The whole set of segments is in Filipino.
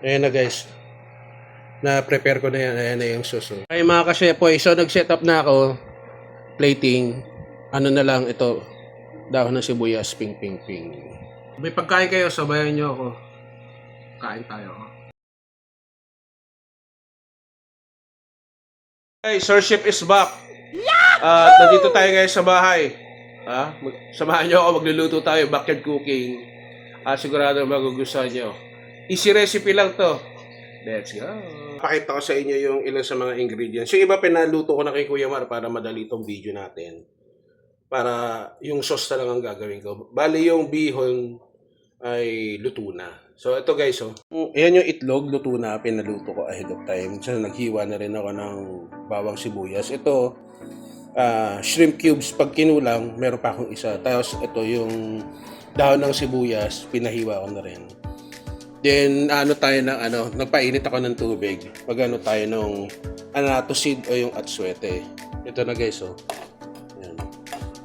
Ayan na guys. Na-prepare ko na yan. Ayan na yung suso. Ay mga kasyepoy, so nag-set up na ako. Plating. Ano na lang ito. Dahon ng sibuyas. Ping ping ping. May pagkain kayo, sabayan nyo ako. Kain tayo. Hey, Sirship is back. At nandito tayo ngayon sa bahay. Samahan nyo ako, magluluto tayo, backyard cooking. Sigurado magugustuhan nyo. Easy recipe lang to. Let's go. Pakita ko sa inyo yung ilan sa mga ingredients. Yung iba pinaluto ko na kay Kuya Mar para madali itong video natin. Para yung sauce na lang ang gagawin ko. Bali yung bihon ay luto na. So ito guys, ayan yung itlog, luto na, pinaluto ko ahead of time. So naghiwa na rin ako ng bawang sibuyas. Ito, shrimp cubes, pag kinulang, meron pa akong isa. Tapos ito yung dahon ng sibuyas, pinahiwa ko na rin. Then, nagpainit ako ng tubig. Magano tayo nung anatosid o yung atswete. Ito na guys, Ayan.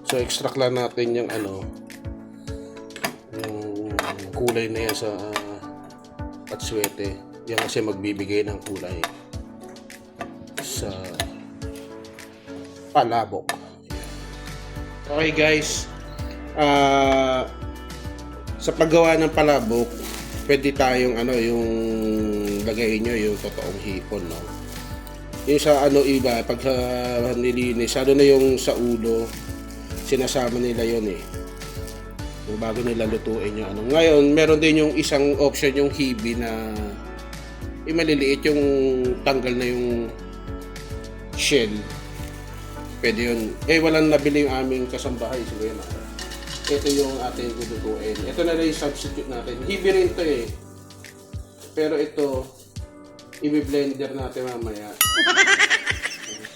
So, extract lang natin yung yung kulay na yan sa atswete. Yan kasi magbibigay ng kulay sa palabok. Okay guys, sa paggawa ng palabok, pwede tayong yung lagay nyo yung totoong hipon, no? Yung sa iba, pag nilinis, na yung sa ulo, sinasama nila yun yung bago nila lutuin yung Ngayon, meron din yung isang option, yung hibi na maliliit, yung tanggal na yung shell. Pwede yun. Walang nabili yung aming kasambahay, siguro yun. Ito yung ating lulutuin. Ito na lang yung substitute natin. Hibi rin to Pero ito, i-blender natin mamaya.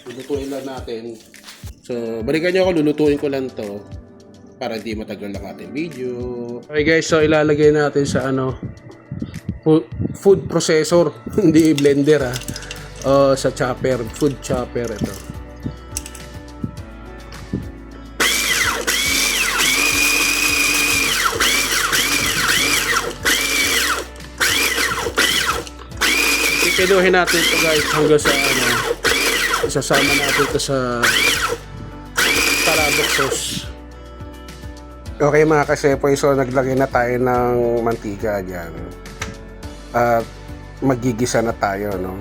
Lulutuin lang natin. So, balikan nyo ako, lulutuin ko lang to para hindi matagal lang ating video. Okay guys, so ilalagay natin sa food processor. Hindi blender sa chopper, food chopper ito. Pinuhin natin ito guys hanggang sa isasama natin ito sa palabok sauce. Okay mga kasepoy, so naglagay na tayo ng mantika dyan at magigisa na tayo, no?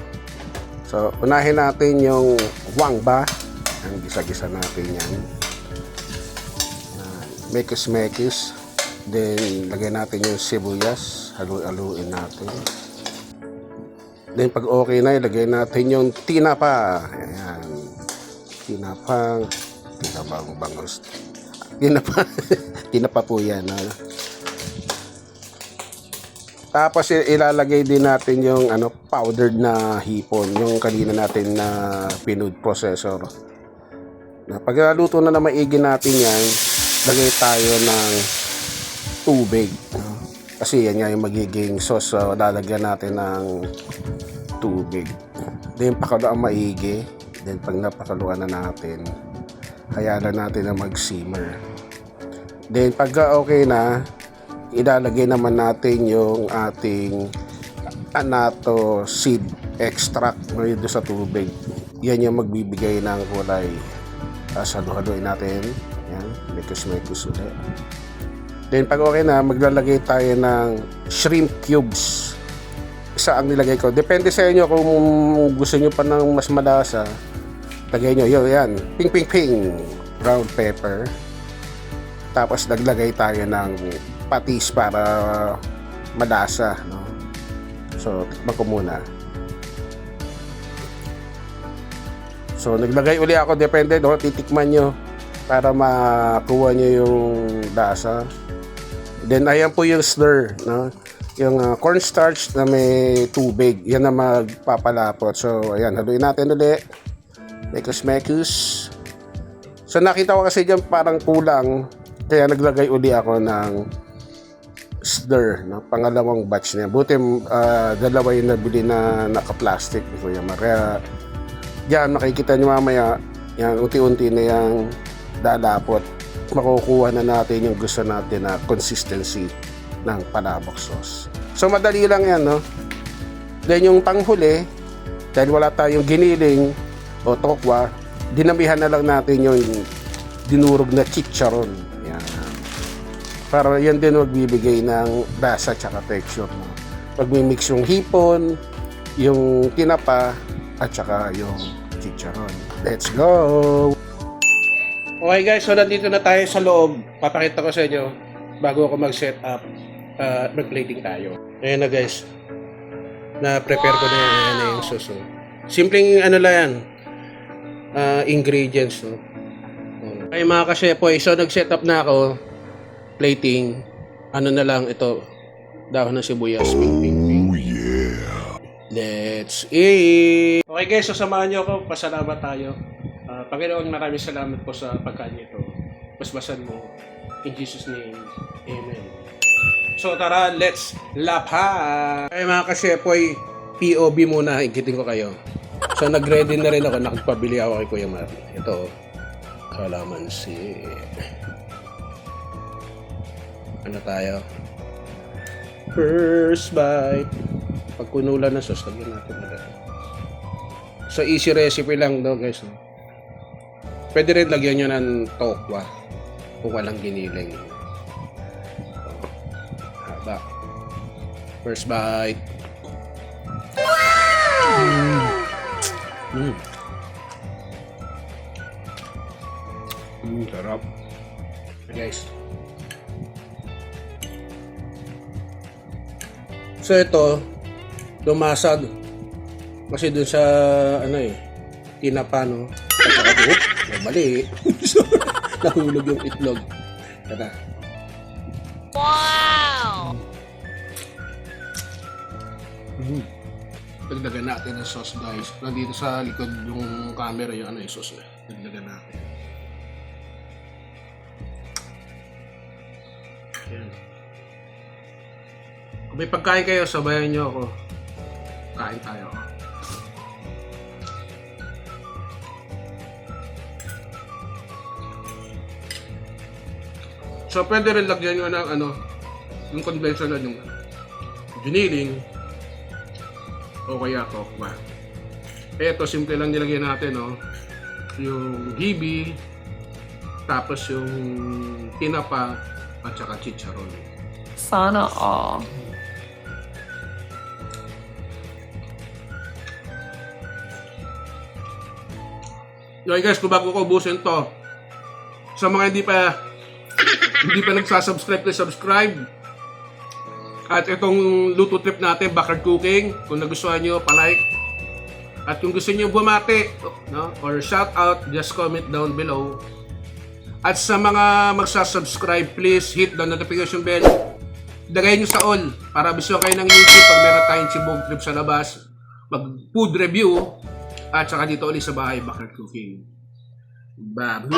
So unahin natin yung wangba, ang gisa-gisa natin yan, mekis-mekis. Then lagay natin yung sibuyas, halu-haluin natin. Then pag okay na, ilagay natin yung tinapa. Ayan. Tinapang bangos. Tinapa po yan. Tapos ilalagay din natin yung powdered na hipon. Yung kanina natin na pinood processor. Pag luto na maigi natin yan, lagay tayo ng tubig. Kasi yan nga yung magiging sauce. So, lalagyan natin ng tubig. Then, pakaluan maigi. Then, pag napakaluan na natin, hayalan natin na mag-simmer. Then, pag okay na, ilalagay naman natin yung ating anato seed extract doon sa tubig. Yan yung magbibigay ng kulay. Halu-haluin natin. Yan, mekis-mekis ulit. Then pag okay na, maglalagay tayo ng shrimp cubes. Isa ang nilagay ko. Depende sa inyo kung gusto nyo pa ng mas malasa. Lagay nyo. Yan. Ping ping ping. Ground pepper. Tapos naglagay tayo ng patis para malasa. No? So, tikman ko muna. So, naglagay uli ako. Depende. No? Titikman nyo para makuha nyo yung lasa. Then ayan po yung slur, no? Yung cornstarch na may tubig, yan na magpapalapot. So ayan, haluin natin ulit. Mekis-mekis. So nakita ko kasi diyan parang kulang, kaya naglagay uli ako ng slur, no? Pangalawang batch niya. Buti dalawa yung nabili na naka-plastic ni Kuya Mar. Kaya diyan makikita niyo mamaya, yan unti-unti na yang lalapot. Makukuha na natin yung gusto natin na consistency ng palabok sauce. So madali lang yan, no? Then yung panghuli, dahil wala tayong giniling o tokwa, dinamihan na lang natin yung dinurog na chicharon. Yan. Para yan din magbibigay ng lasa tsaka texture mo. Pagmimix yung hipon, yung tinapa, at saka yung chicharon. Let's go! Okay guys, so nandito na tayo sa loob. Papakita ko sa inyo bago ako mag-set up, mag-plating tayo. Ayan na guys, na-prepare ko na yung sauce. Simpleng ano lang yan, ingredients. No? Okay mga ka-shepoy, so nag-set up na ako, plating, ano na lang ito, dahon ng sibuyas, ping. Yeah! Let's eat! Okay guys, so samahan nyo ako, pasalamat tayo. Panginoon, maraming salamat po sa pagkain ito. Basbasan mo, in Jesus' name, Amen. So tara, let's lapha! Okay mga ka-shepoy, POV muna, ikitin ko kayo. So nag-ready na rin ako, nakapabili ako kay Kuya Marty. Ito, kalamansi. Ano tayo? First bite. Pag kunulan na sauce, lagyan natin na rin. So easy recipe lang daw guys. Pwede rin lagyan nyo ng tokwa kung walang giniling. Haba. First bite. Sarap. Guys. So ito, lumasag. Kasi dun sa, tinapa, no? At saka mali. So, nahulog yung itlog. Tara. Wow! Dagdagan natin ang sauce guys. Nandito sa likod yung camera yung yung sauce na. Dagdagan natin. Ayan. Kung may pagkain kayo, sabayan nyo ako. Kain tayo. So pwede rin lagyan nyo ng yung conventional yung giniling o kaya tokwa. Ito, simple lang nilagyan natin, no? Yung gibi, tapos yung tinapa, at saka chicharon. Sana all. Okay guys, kung bago ko ubusin to, sa mga hindi pa nagsasubscribe, please subscribe. At itong luto trip natin, backyard cooking, kung nagustuhan nyo, palike. At kung gusto nyo bumati, no, or shout out, just comment down below. At sa mga magsasubscribe, please hit the notification bell. Dagay nyo sa all para bisyo kayo ng YouTube pag meron tayong chibog trip sa labas, mag food review, at saka dito ulit sa bahay, backyard cooking. Bye!